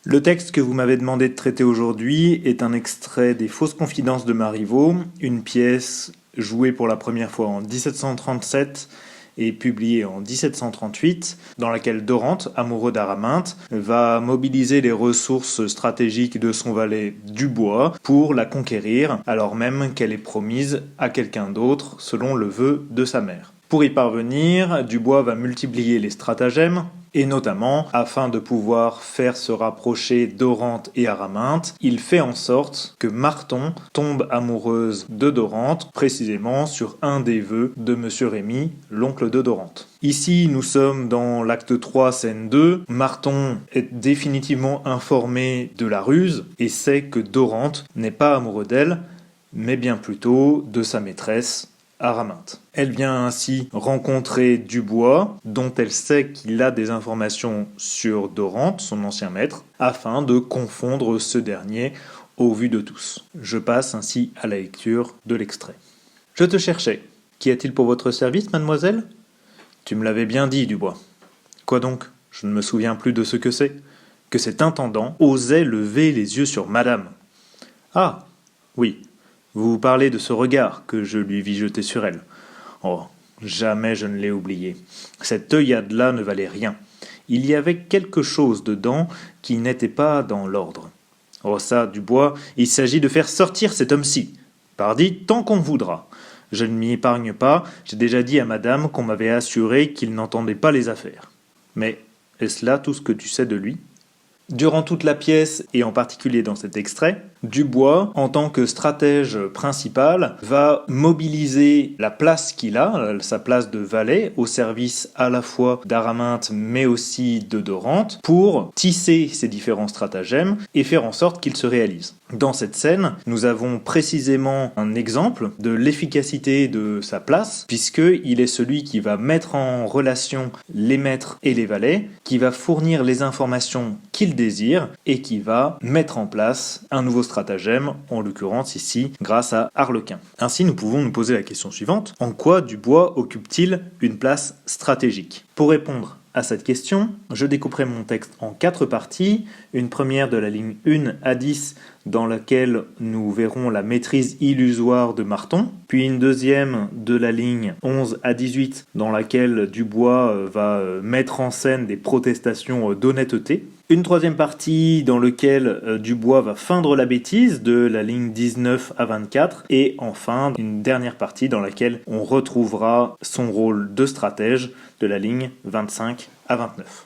Le texte que vous m'avez demandé de traiter aujourd'hui est un extrait des Fausses confidences de Marivaux, une pièce jouée pour la première fois en 1737 et publiée en 1738, dans laquelle Dorante, amoureux d'Araminte, va mobiliser les ressources stratégiques de son valet Dubois pour la conquérir, alors même qu'elle est promise à quelqu'un d'autre, selon le vœu de sa mère. Pour y parvenir, Dubois va multiplier les stratagèmes, et notamment, afin de pouvoir faire se rapprocher Dorante et Araminte, il fait en sorte que Marton tombe amoureuse de Dorante, précisément sur un des vœux de Monsieur Rémy, l'oncle de Dorante. Ici, nous sommes dans l'acte 3, scène 2. Marton est définitivement informé de la ruse et sait que Dorante n'est pas amoureux d'elle, mais bien plutôt de sa maîtresse, Araminte. Elle vient ainsi rencontrer Dubois, dont elle sait qu'il a des informations sur Dorante, son ancien maître, afin de confondre ce dernier au vu de tous. Je passe ainsi à la lecture de l'extrait. « Je te cherchais. Qu'y a-t-il pour votre service, mademoiselle ? Tu me l'avais bien dit, Dubois. Quoi donc ? Je ne me souviens plus de ce que c'est. Que cet intendant osait lever les yeux sur madame. Ah, oui. Vous parlez de ce regard que je lui vis jeter sur elle. Oh, jamais je ne l'ai oublié. Cette œillade-là ne valait rien. Il y avait quelque chose dedans qui n'était pas dans l'ordre. Oh ça, Dubois, il s'agit de faire sortir cet homme-ci. Pardi, tant qu'on voudra. Je ne m'y épargne pas, j'ai déjà dit à madame qu'on m'avait assuré qu'il n'entendait pas les affaires. Mais est-ce là tout ce que tu sais de lui ? Durant toute la pièce, et en particulier dans cet extrait, Dubois, en tant que stratège principal, va mobiliser la place qu'il a, sa place de valet, au service à la fois d'Araminte mais aussi de Dorante, pour tisser ces différents stratagèmes et faire en sorte qu'ils se réalisent. Dans cette scène, nous avons précisément un exemple de l'efficacité de sa place, puisqu'il est celui qui va mettre en relation les maîtres et les valets, qui va fournir les informations qu'il désire et qui va mettre en place un nouveau stratagème, en l'occurrence ici grâce à Arlequin. Ainsi, nous pouvons nous poser la question suivante: en quoi Dubois occupe-t-il une place stratégique ? Pour répondre à cette question, je découperai mon texte en 4 parties. Une première de la ligne 1 à 10 dans laquelle nous verrons la maîtrise illusoire de Marton, puis une deuxième de la ligne 11 à 18 dans laquelle Dubois va mettre en scène des protestations d'honnêteté, une troisième partie dans laquelle Dubois va feindre la bêtise de la ligne 19 à 24, et enfin une dernière partie dans laquelle on retrouvera son rôle de stratège de la ligne 25 à 29.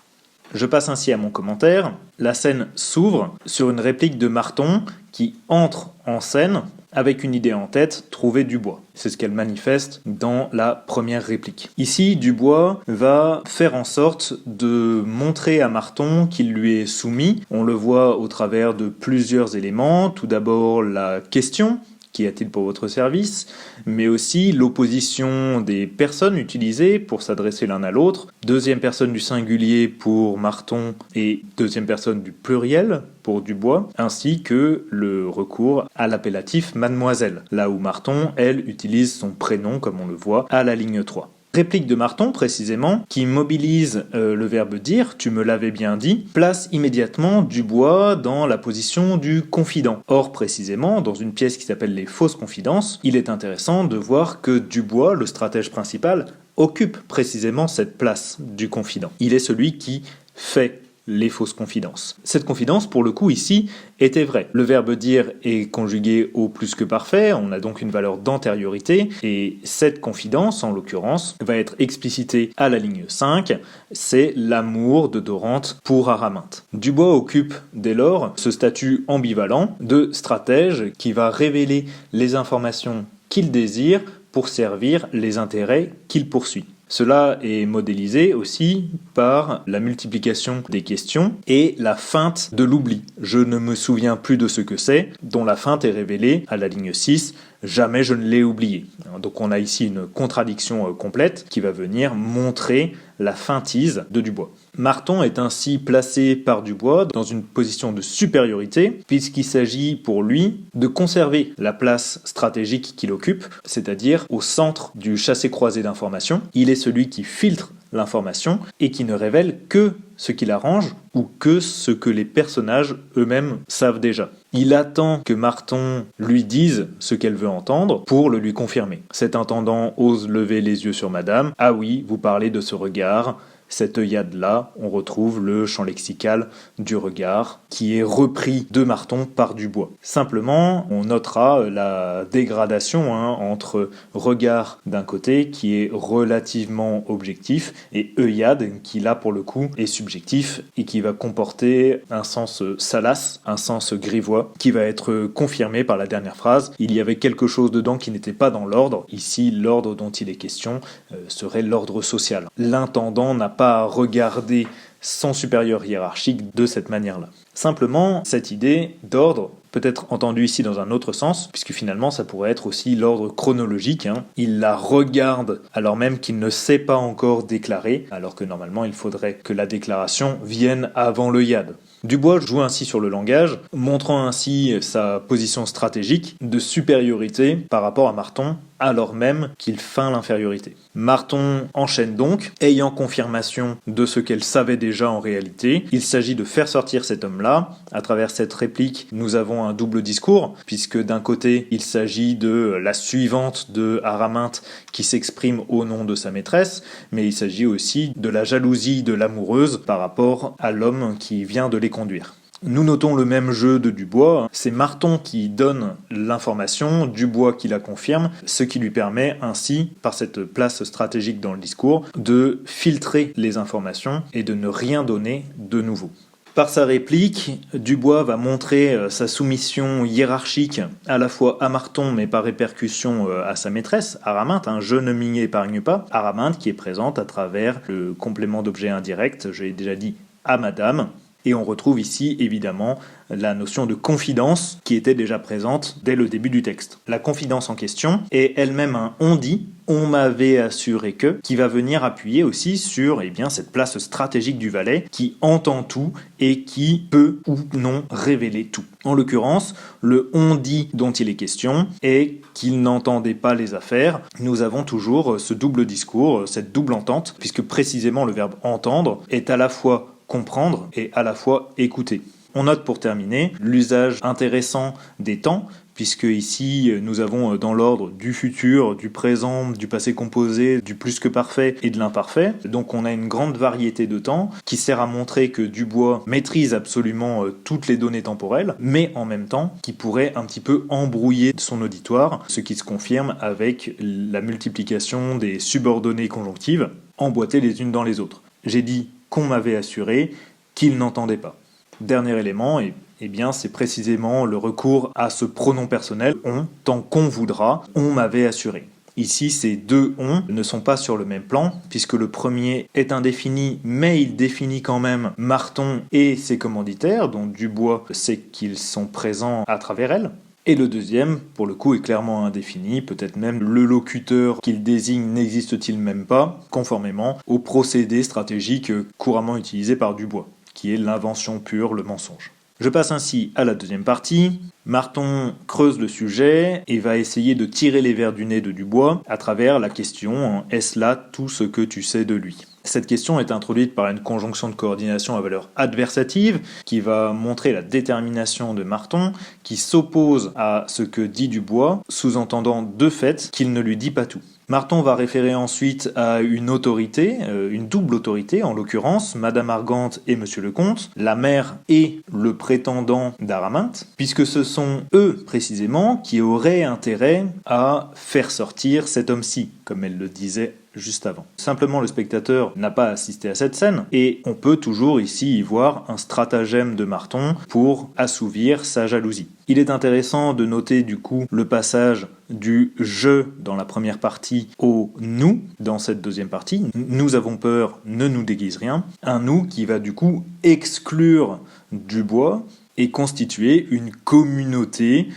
Je passe ainsi à mon commentaire. La scène s'ouvre sur une réplique de Marton qui entre en scène avec une idée en tête, trouver Dubois. C'est ce qu'elle manifeste dans la première réplique. Ici, Dubois va faire en sorte de montrer à Marton qu'il lui est soumis. On le voit au travers de plusieurs éléments. Tout d'abord, la question: qu'y a-t-il pour votre service ? Mais aussi l'opposition des personnes utilisées pour s'adresser l'un à l'autre, deuxième personne du singulier pour Marton et deuxième personne du pluriel pour Dubois, ainsi que le recours à l'appellatif mademoiselle, là où Marton, elle, utilise son prénom, comme on le voit à la ligne 3. Réplique de Marton, précisément, qui mobilise le verbe dire, tu me l'avais bien dit, place immédiatement Dubois dans la position du confident. Or, précisément, dans une pièce qui s'appelle Les Fausses confidences, il est intéressant de voir que Dubois, le stratège principal, occupe précisément cette place du confident. Il est celui qui fait les fausses confidences. Cette confidence, pour le coup, ici, était vraie. Le verbe dire est conjugué au plus que parfait, on a donc une valeur d'antériorité, et cette confidence, en l'occurrence, va être explicitée à la ligne 5, c'est l'amour de Dorante pour Araminte. Dubois occupe, dès lors, ce statut ambivalent de stratège qui va révéler les informations qu'il désire pour servir les intérêts qu'il poursuit. Cela est modélisé aussi par la multiplication des questions et la feinte de l'oubli. Je ne me souviens plus de ce que c'est, dont la feinte est révélée à la ligne 6, jamais je ne l'ai oublié. Donc on a ici une contradiction complète qui va venir montrer la feintise de Dubois. Marton est ainsi placé par Dubois dans une position de supériorité, puisqu'il s'agit pour lui de conserver la place stratégique qu'il occupe, c'est-à-dire au centre du chassé-croisé d'informations. Il est celui qui filtre l'information et qui ne révèle que ce qui l'arrange ou que ce que les personnages eux-mêmes savent déjà. Il attend que Marton lui dise ce qu'elle veut entendre pour le lui confirmer. Cet intendant ose lever les yeux sur Madame. Ah oui, vous parlez de ce regard. Cette œillade-là, on retrouve le champ lexical du regard qui est repris de Marton par Dubois. Simplement, on notera la dégradation entre regard d'un côté qui est relativement objectif et œillade qui là pour le coup est subjectif et qui va comporter un sens salace, un sens grivois qui va être confirmé par la dernière phrase. Il y avait quelque chose dedans qui n'était pas dans l'ordre. Ici, l'ordre dont il est question serait l'ordre social. L'intendant n'a pas à regarder son supérieur hiérarchique de cette manière-là. Simplement, cette idée d'ordre peut être entendue ici dans un autre sens, puisque finalement ça pourrait être aussi l'ordre chronologique. Il la regarde alors même qu'il ne sait pas encore déclarer, alors que normalement il faudrait que la déclaration vienne avant l'œillade. Dubois joue ainsi sur le langage, montrant ainsi sa position stratégique de supériorité par rapport à Marton, alors même qu'il feint l'infériorité. Marton enchaîne donc, ayant confirmation de ce qu'elle savait déjà en réalité. Il s'agit de faire sortir cet homme-là. À travers cette réplique, nous avons un double discours, puisque d'un côté, il s'agit de la suivante de Araminthe qui s'exprime au nom de sa maîtresse, mais il s'agit aussi de la jalousie de l'amoureuse par rapport à l'homme qui vient de les conduire. Nous notons le même jeu de Dubois, c'est Marton qui donne l'information, Dubois qui la confirme, ce qui lui permet ainsi, par cette place stratégique dans le discours, de filtrer les informations et de ne rien donner de nouveau. Par sa réplique, Dubois va montrer sa soumission hiérarchique à la fois à Marton mais par répercussion à sa maîtresse, Araminthe, je ne m'y épargne pas, Araminthe qui est présente à travers le complément d'objet indirect, je l'ai déjà dit, à Madame. Et on retrouve ici, évidemment, la notion de confidence qui était déjà présente dès le début du texte. La confidence en question est elle-même un « on dit », « on m'avait assuré que », qui va venir appuyer aussi sur cette place stratégique du valet qui entend tout et qui peut ou non révéler tout. En l'occurrence, le « on dit » dont il est question est qu'il n'entendait pas les affaires. Nous avons toujours ce double discours, cette double entente, puisque précisément le verbe « entendre » est à la fois comprendre et à la fois écouter. On note pour terminer l'usage intéressant des temps, puisque ici nous avons dans l'ordre du futur, du présent, du passé composé, du plus que parfait et de l'imparfait. Donc on a une grande variété de temps qui sert à montrer que Dubois maîtrise absolument toutes les données temporelles, mais en même temps qui pourrait un petit peu embrouiller son auditoire, ce qui se confirme avec la multiplication des subordonnées conjonctives emboîtées les unes dans les autres. J'ai dit qu'on m'avait assuré qu'il n'entendait pas. Dernier élément, c'est précisément le recours à ce pronom personnel « on », tant qu'on voudra, on m'avait assuré. Ici, ces deux « on » ne sont pas sur le même plan, puisque le premier est indéfini, mais il définit quand même Marton et ses commanditaires, dont Dubois sait qu'ils sont présents à travers elle. Et le deuxième, pour le coup, est clairement indéfini, peut-être même le locuteur qu'il désigne n'existe-t-il même pas, conformément au procédé stratégique couramment utilisé par Dubois, qui est l'invention pure, le mensonge. Je passe ainsi à la deuxième partie. Marton creuse le sujet et va essayer de tirer les vers du nez de Dubois à travers la question « Est-ce là tout ce que tu sais de lui ?» Cette question est introduite par une conjonction de coordination à valeur adversative qui va montrer la détermination de Marton qui s'oppose à ce que dit Dubois, sous-entendant de fait qu'il ne lui dit pas tout. Marton va référer ensuite à une autorité, une double autorité en l'occurrence, Madame Argante et Monsieur le Comte, la mère et le prétendant d'Araminthe, puisque ce sont eux précisément qui auraient intérêt à faire sortir cet homme-ci, comme elle le disait juste avant. Simplement, le spectateur n'a pas assisté à cette scène et on peut toujours ici y voir un stratagème de Marton pour assouvir sa jalousie. Il est intéressant de noter du coup le passage du « je » dans la première partie au « nous » dans cette deuxième partie. « Nous avons peur, ne nous déguise rien ». Un « nous » qui va du coup exclure Dubois et constituer une communauté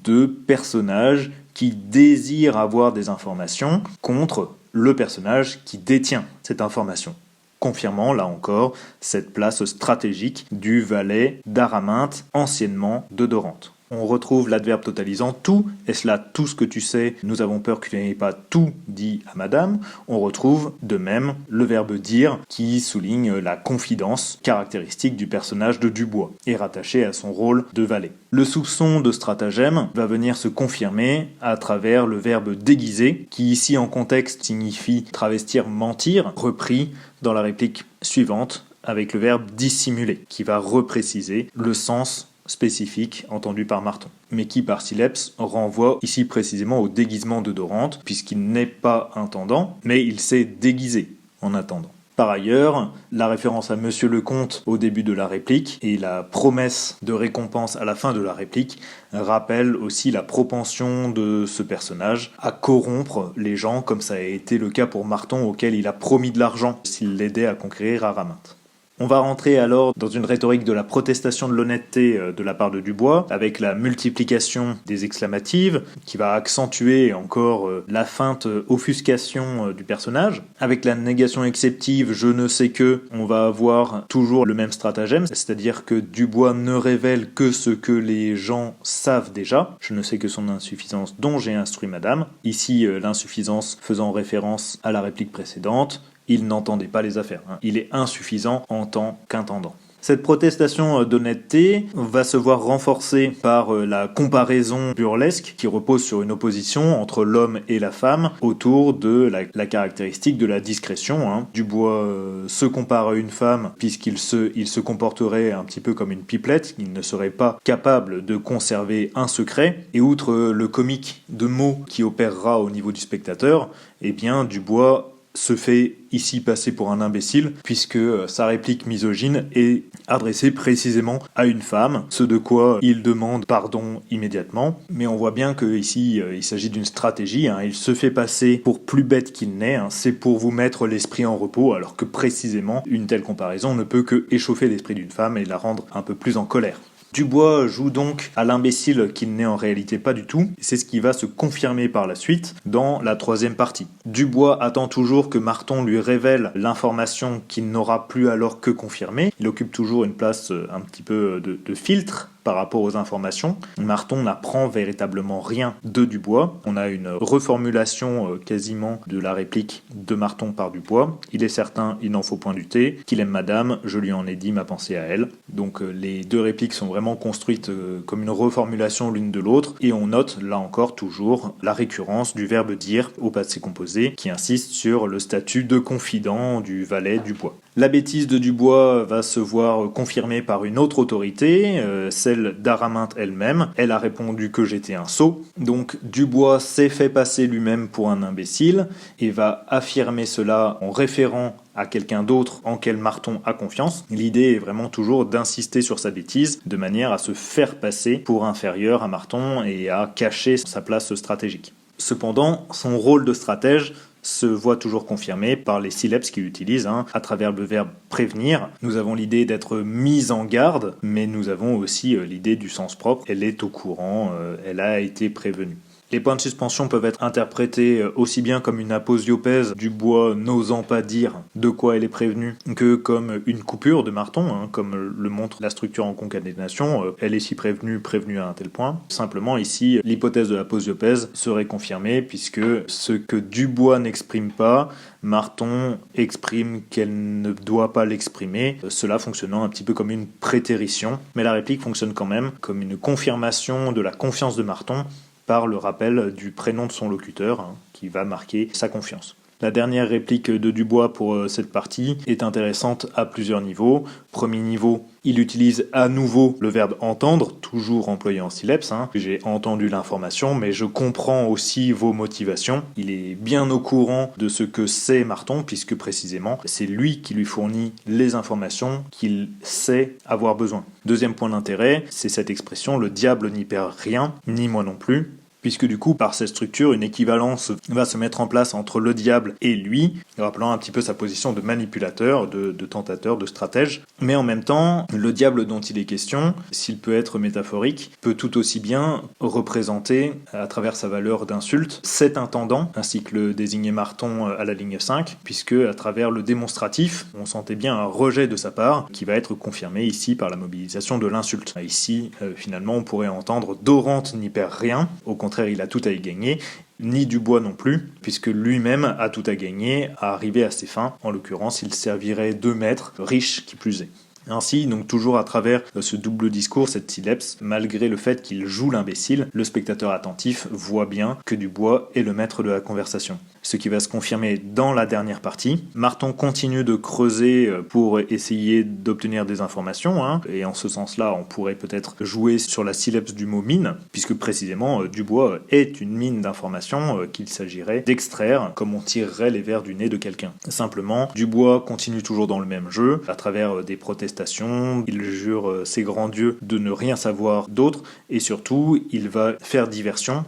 de personnages qui désirent avoir des informations contre le personnage qui détient cette information, confirmant là encore cette place stratégique du valet d'Araminthe, anciennement de Dorante. On retrouve l'adverbe totalisant tout, est-ce là tout ce que tu sais, nous avons peur que tu n'aies pas tout dit à madame. On retrouve de même le verbe dire qui souligne la confidence caractéristique du personnage de Dubois et rattaché à son rôle de valet. Le soupçon de stratagème va venir se confirmer à travers le verbe déguiser qui ici en contexte signifie travestir, mentir, repris dans la réplique suivante avec le verbe dissimuler qui va repréciser le sens spécifique entendu par Marton, mais qui par Sileps renvoie ici précisément au déguisement de Dorante, puisqu'il n'est pas intendant, mais il s'est déguisé en attendant. Par ailleurs, la référence à Monsieur le Comte au début de la réplique et la promesse de récompense à la fin de la réplique rappellent aussi la propension de ce personnage à corrompre les gens, comme ça a été le cas pour Marton auquel il a promis de l'argent s'il l'aidait à conquérir Araminthe. On va rentrer alors dans une rhétorique de la protestation de l'honnêteté de la part de Dubois, avec la multiplication des exclamatives, qui va accentuer encore la feinte offuscation du personnage. Avec la négation exceptive, je ne sais que, on va avoir toujours le même stratagème, c'est-à-dire que Dubois ne révèle que ce que les gens savent déjà. Je ne sais que son insuffisance dont j'ai instruit madame. Ici, l'insuffisance faisant référence à la réplique précédente. Il n'entendait pas les affaires. Il est insuffisant en tant qu'intendant. Cette protestation d'honnêteté va se voir renforcée par la comparaison burlesque qui repose sur une opposition entre l'homme et la femme autour de la caractéristique de la discrétion. Dubois se compare à une femme puisqu'il se comporterait un petit peu comme une pipelette, il ne serait pas capable de conserver un secret. Et outre le comique de mots qui opérera au niveau du spectateur, eh bien Dubois se fait ici passer pour un imbécile, puisque sa réplique misogyne est adressée précisément à une femme, ce de quoi il demande pardon immédiatement. Mais on voit bien qu'ici, il s'agit d'une stratégie, il se fait passer pour plus bête qu'il n'est, c'est pour vous mettre l'esprit en repos, alors que précisément, une telle comparaison ne peut que échauffer l'esprit d'une femme et la rendre un peu plus en colère. Dubois joue donc à l'imbécile qu'il n'est en réalité pas du tout, c'est ce qui va se confirmer par la suite dans la troisième partie. Dubois attend toujours que Marton lui révèle l'information qu'il n'aura plus alors que confirmer, il occupe toujours une place un petit peu de filtre par rapport aux informations. Marton n'apprend véritablement rien de Dubois. On a une reformulation quasiment de la réplique de Marton par Dubois. Il est certain, il n'en faut point douter, qu'il aime madame, je lui en ai dit ma pensée à elle. Donc les deux répliques sont vraiment construites comme une reformulation l'une de l'autre, et on note là encore toujours la récurrence du verbe dire au passé composé qui insiste sur le statut de confident du valet Dubois. La bêtise de Dubois va se voir confirmée par une autre autorité, celle d'Araminthe elle-même. Elle a répondu que j'étais un sot. Donc Dubois s'est fait passer lui-même pour un imbécile et va affirmer cela en référant à quelqu'un d'autre en quel Marton a confiance. L'idée est vraiment toujours d'insister sur sa bêtise de manière à se faire passer pour inférieur à Marton et à cacher sa place stratégique. Cependant, son rôle de stratège se voit toujours confirmé par les syllabes qu'il utilise, à travers le verbe prévenir. Nous avons l'idée d'être mis en garde, mais nous avons aussi l'idée du sens propre. Elle est au courant, elle a été prévenue. Les points de suspension peuvent être interprétés aussi bien comme une aposiopèse, Dubois n'osant pas dire de quoi elle est prévenue, que comme une coupure de Marton, comme le montre la structure en concaténation. Elle est si prévenue à un tel point. Simplement ici, l'hypothèse de l'aposiopèse serait confirmée puisque ce que Dubois n'exprime pas, Marton exprime qu'elle ne doit pas l'exprimer, cela fonctionnant un petit peu comme une prétérition. Mais la réplique fonctionne quand même comme une confirmation de la confiance de Marton par le rappel du prénom de son locuteur, qui va marquer sa confiance. La dernière réplique de Dubois pour cette partie est intéressante à plusieurs niveaux. Premier niveau, il utilise à nouveau le verbe entendre, toujours employé en syllabes. J'ai entendu l'information, mais je comprends aussi vos motivations. Il est bien au courant de ce que sait Marton, puisque précisément, c'est lui qui lui fournit les informations qu'il sait avoir besoin. Deuxième point d'intérêt, c'est cette expression « le diable n'y perd rien, ni moi non plus ». puisque du coup, par cette structure, une équivalence va se mettre en place entre le diable et lui, rappelant un petit peu sa position de manipulateur, de tentateur, de stratège. Mais en même temps, le diable dont il est question, s'il peut être métaphorique, peut tout aussi bien représenter, à travers sa valeur d'insulte, cet intendant, ainsi que le désignait Marton à la ligne 5, puisque à travers le démonstratif, on sentait bien un rejet de sa part, qui va être confirmé ici par la mobilisation de l'insulte. Ici, finalement, on pourrait entendre « Dorante n'y perd rien », au contraire, il a tout à y gagner, ni Dubois non plus, puisque lui-même a tout à gagner à arriver à ses fins. En l'occurrence, il servirait de maître, riche qui plus est. Ainsi, donc toujours à travers ce double discours, cette sileps, malgré le fait qu'il joue l'imbécile, le spectateur attentif voit bien que Dubois est le maître de la conversation. Ce qui va se confirmer dans la dernière partie. Marton continue de creuser pour essayer d'obtenir des informations, et en ce sens-là, on pourrait peut-être jouer sur la sileps du mot mine, puisque précisément Dubois est une mine d'informations qu'il s'agirait d'extraire, comme on tirerait les vers du nez de quelqu'un. Simplement, Dubois continue toujours dans le même jeu, à travers des protestations, il jure ses grands dieux de ne rien savoir d'autre, et surtout, il va faire diversion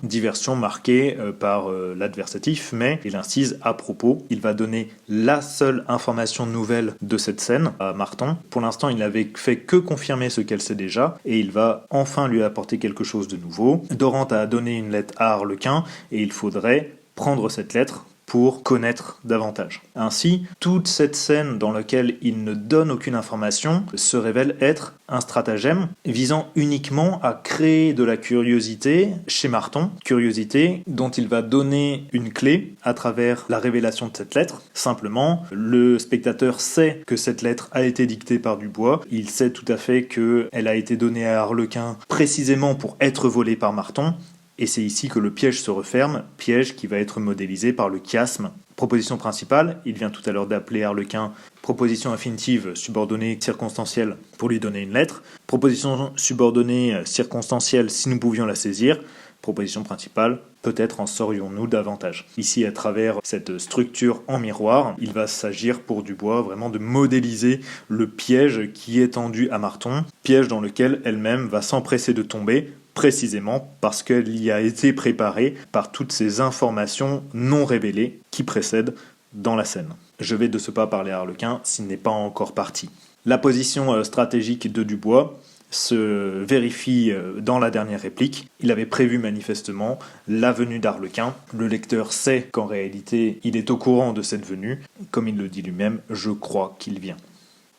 marquée par l'adversatif, mais il incise à propos. Il va donner la seule information nouvelle de cette scène à Marton. Pour l'instant, il n'avait fait que confirmer ce qu'elle sait déjà, et il va enfin lui apporter quelque chose de nouveau. Dorante a donné une lettre à Arlequin, et il faudrait prendre cette lettre pour connaître davantage. Ainsi, toute cette scène dans laquelle il ne donne aucune information se révèle être un stratagème visant uniquement à créer de la curiosité chez Marton, curiosité dont il va donner une clé à travers la révélation de cette lettre. Simplement, le spectateur sait que cette lettre a été dictée par Dubois, il sait tout à fait qu'elle a été donnée à Arlequin précisément pour être volée par Marton, et c'est ici que le piège se referme, piège qui va être modélisé par le chiasme. Proposition principale, il vient tout à l'heure d'appeler Arlequin proposition infinitive subordonnée circonstancielle pour lui donner une lettre. Proposition subordonnée circonstancielle si nous pouvions la saisir. Proposition principale, peut-être en saurions-nous davantage. Ici, à travers cette structure en miroir, il va s'agir pour Dubois vraiment de modéliser le piège qui est tendu à Marton, piège dans lequel elle-même va s'empresser de tomber, précisément parce qu'elle y a été préparée par toutes ces informations non révélées qui précèdent dans la scène. Je vais de ce pas parler à Arlequin s'il n'est pas encore parti. La position stratégique de Dubois se vérifie dans la dernière réplique. Il avait prévu manifestement la venue d'Arlequin. Le lecteur sait qu'en réalité, il est au courant de cette venue. Comme il le dit lui-même, je crois qu'il vient.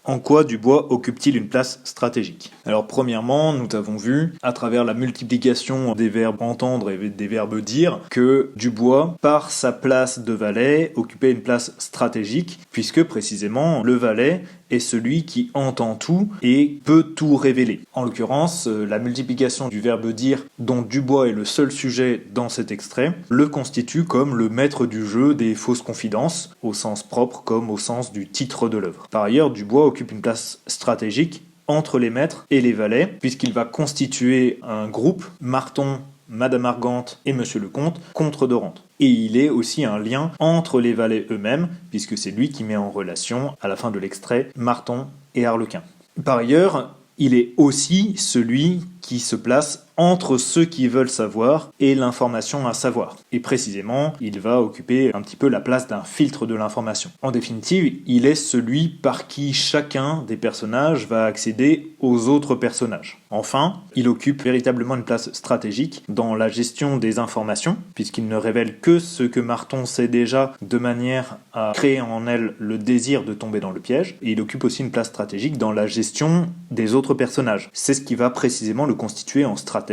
En quoi Dubois occupe-t-il une place stratégique ? Alors premièrement, nous avons vu, à travers la multiplication des verbes entendre et des verbes dire, que Dubois, par sa place de valet, occupait une place stratégique, puisque précisément le valet est celui qui entend tout et peut tout révéler. En l'occurrence, la multiplication du verbe dire, dont Dubois est le seul sujet dans cet extrait, le constitue comme le maître du jeu des fausses confidences, au sens propre comme au sens du titre de l'œuvre. Par ailleurs, Dubois occupe une place stratégique entre les maîtres et les valets, puisqu'il va constituer un groupe, Marton, Madame Argante et Monsieur le Comte, contre Dorante. Et il est aussi un lien entre les valets eux-mêmes, puisque c'est lui qui met en relation, à la fin de l'extrait, Marton et Arlequin. Par ailleurs, il est aussi celui qui se place entre ceux qui veulent savoir et l'information à savoir. Et précisément, il va occuper un petit peu la place d'un filtre de l'information. En définitive, il est celui par qui chacun des personnages va accéder aux autres personnages. Enfin, il occupe véritablement une place stratégique dans la gestion des informations, puisqu'il ne révèle que ce que Marton sait déjà de manière à créer en elle le désir de tomber dans le piège, et il occupe aussi une place stratégique dans la gestion des autres personnages. C'est ce qui va précisément le constituer en stratège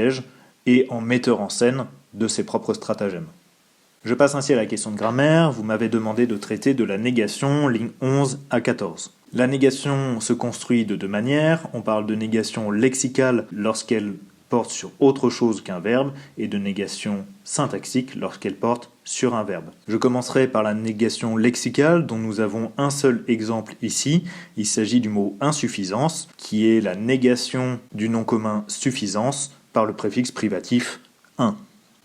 et en metteur en scène de ses propres stratagèmes. Je passe ainsi à la question de grammaire. Vous m'avez demandé de traiter de la négation, lignes 11 à 14. La négation se construit de deux manières. On parle de négation lexicale lorsqu'elle porte sur autre chose qu'un verbe et de négation syntaxique lorsqu'elle porte sur un verbe. Je commencerai par la négation lexicale dont nous avons un seul exemple ici. Il s'agit du mot insuffisance qui est la négation du nom commun suffisance par le préfixe privatif un.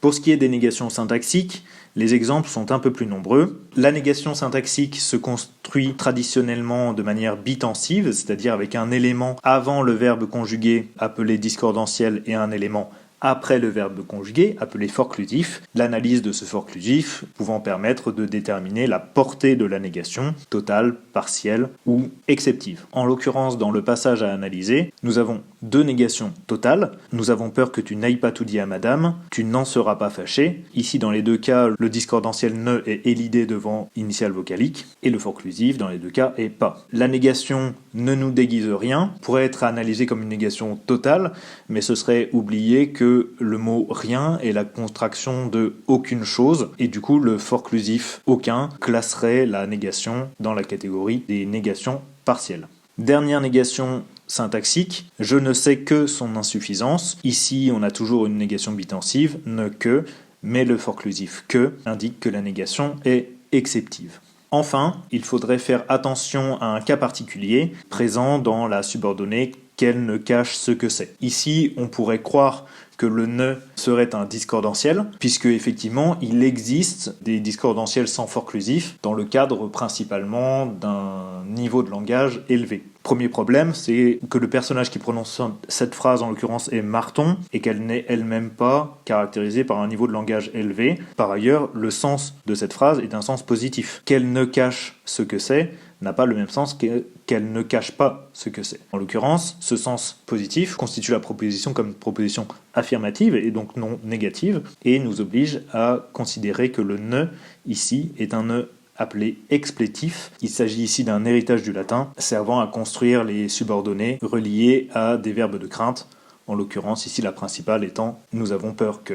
Pour ce qui est des négations syntaxiques, les exemples sont un peu plus nombreux. La négation syntaxique se construit traditionnellement de manière bitensive, c'est-à-dire avec un élément avant le verbe conjugué appelé discordantiel et un élément après le verbe conjugué, appelé forclusif, l'analyse de ce forclusif pouvant permettre de déterminer la portée de la négation, totale, partielle ou exceptive. En l'occurrence, dans le passage à analyser, nous avons deux négations totales. Nous avons peur que tu n'ailles pas tout dire à madame, tu n'en seras pas fâché. Ici, dans les deux cas, le discordantiel ne est élidé devant initiale vocalique, et le forclusif, dans les deux cas, est pas. La négation ne nous déguise rien, pourrait être analysée comme une négation totale, mais ce serait oublier que le mot rien est la contraction de aucune chose, et du coup, le forclusif aucun classerait la négation dans la catégorie des négations partielles. Dernière négation syntaxique, je ne sais que son insuffisance. Ici, on a toujours une négation bitensive, ne que, mais le forclusif que indique que la négation est exceptive. Enfin, il faudrait faire attention à un cas particulier présent dans la subordonnée qu'elle ne cache ce que c'est. Ici, on pourrait croire que le ne serait un discordantiel, puisque effectivement, il existe des discordantiels sans forclusif dans le cadre principalement d'un niveau de langage élevé. Premier problème, c'est que le personnage qui prononce cette phrase, en l'occurrence, est Marton, et qu'elle n'est elle-même pas caractérisée par un niveau de langage élevé. Par ailleurs, le sens de cette phrase est un sens positif. Qu'elle ne cache ce que c'est n'a pas le même sens qu'elle ne cache pas ce que c'est. En l'occurrence, ce sens positif constitue la proposition comme une proposition affirmative et donc non négative, et nous oblige à considérer que le ne, ici, est un ne appelé explétif. Il s'agit ici d'un héritage du latin, servant à construire les subordonnées reliées à des verbes de crainte, en l'occurrence ici la principale étant « nous avons peur que ».